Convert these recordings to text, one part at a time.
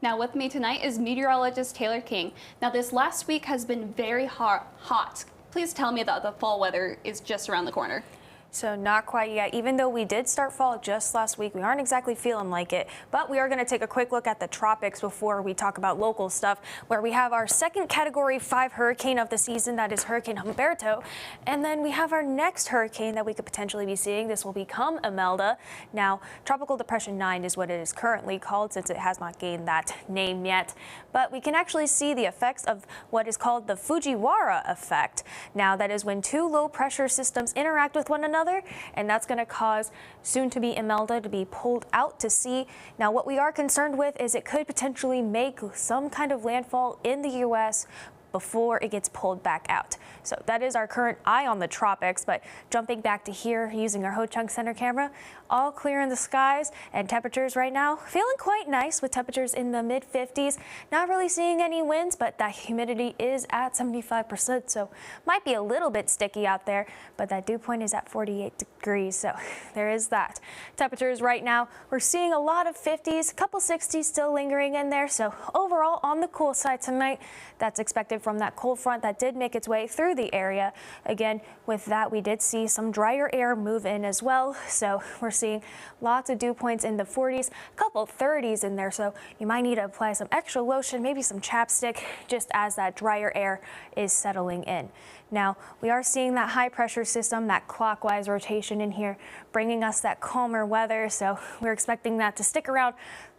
Now with me tonight is meteorologist Taylor King. Now this last week has been very hot. Please tell me that the fall weather is just around the corner. So not quite yet. Even though we did start fall just last week, we aren't exactly feeling like it. But we are going to take a quick look at the tropics before we talk about local stuff, where we have our second Category 5 hurricane of the season, that is Hurricane Humberto. And then we have our next hurricane that we could potentially be seeing. This will become Imelda. Now, Tropical Depression 9 is what it is currently called, since it has not gained that name yet. But we can actually see the effects of what is called the Fujiwara effect. Now, that is when two low pressure systems interact with one another, and that's going to cause soon-to-be Imelda to be pulled out to sea. Now, what we are concerned with is it could potentially make some kind of landfall in the U.S. before it gets pulled back out. So that is our current eye on the tropics. But jumping back to here using our Ho Chunk Center camera, all clear in the skies, and temperatures right now feeling quite nice with temperatures in the mid 50s. Not really seeing any winds, but that humidity is at 75%, so might be a little bit sticky out there, but that dew point is at 48 degrees, so there is that. Temperatures right now, we're seeing a lot of 50s, a couple 60s still lingering in there, so overall on the cool side tonight. That's expected from that cold front that did make its way through the area. Again, with that, we did see some drier air move in as well, so we're seeing lots of dew points in the 40s, a couple 30s in there, so you might need to apply some extra lotion, maybe some chapstick, just as that drier air is settling in. Now, we are seeing that high pressure system, that clockwise rotation in here, bringing us that calmer weather, so we're expecting that to stick around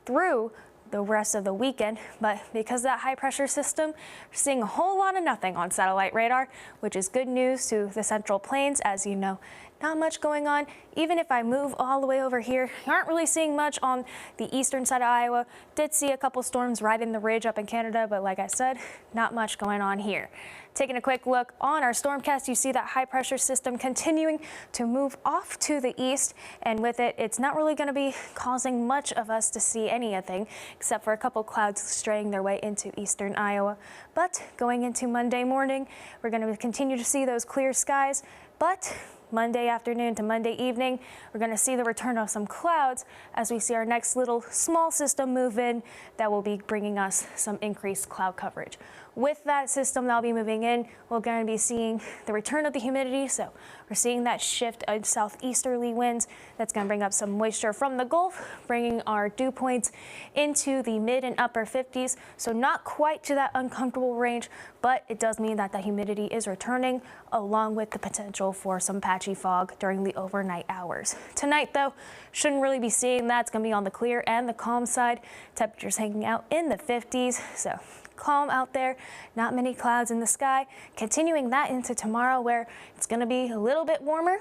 through the rest of the weekend. But because of that high pressure system, we're seeing a whole lot of nothing on satellite radar, which is good news to the Central Plains. As you know, not much going on. Even if I move all the way over here, you aren't really seeing much on the eastern side of Iowa. Did see a couple storms right in the ridge up in Canada, but like I said, not much going on here. Taking a quick look on our stormcast, you see that high pressure system continuing to move off to the east, and with it, it's not really going to be causing much of us to see anything except for a couple clouds straying their way into eastern Iowa. But going into Monday morning, we're going to continue to see those clear skies, but Monday afternoon to Monday evening, we're going to see the return of some clouds as we see our next little small system move in that will be bringing us some increased cloud coverage. With that system that'll be moving in, we're going to be seeing the return of the humidity, so we're seeing that shift of southeasterly winds that's going to bring up some moisture from the Gulf, bringing our dew points into the mid and upper 50s, so not quite to that uncomfortable range, but it does mean that the humidity is returning, along with the potential for some patchy fog during the overnight hours. Tonight, though, shouldn't really be seeing that. It's going to be on the clear and the calm side. Temperatures hanging out in the 50s, so calm out there, not many clouds in the sky. Continuing that into tomorrow, where it's going to be a little bit warmer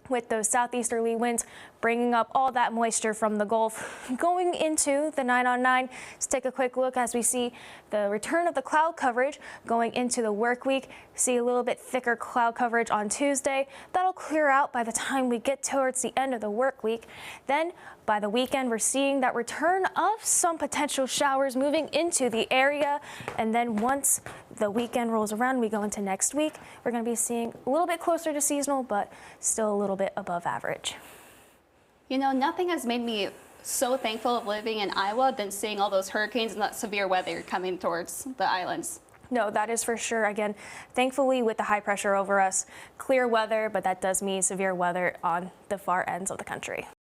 with those southeasterly winds bringing up all that moisture from the Gulf. Going into the 9 on 9, let's take a quick look as we see the return of the cloud coverage going into the work week. See a little bit thicker cloud coverage on Tuesday. That'll clear out by the time we get towards the end of the work week. Then by the weekend, we're seeing that return of some potential showers moving into the area. And then once the weekend rolls around, we go into next week, we're going to be seeing a little bit closer to seasonal, but still a little bit above average. You know, nothing has made me so thankful of living in Iowa than seeing all those hurricanes and that severe weather coming towards the islands. No, that is for sure. Again, thankfully with the high pressure over us, clear weather, but that does mean severe weather on the far ends of the country.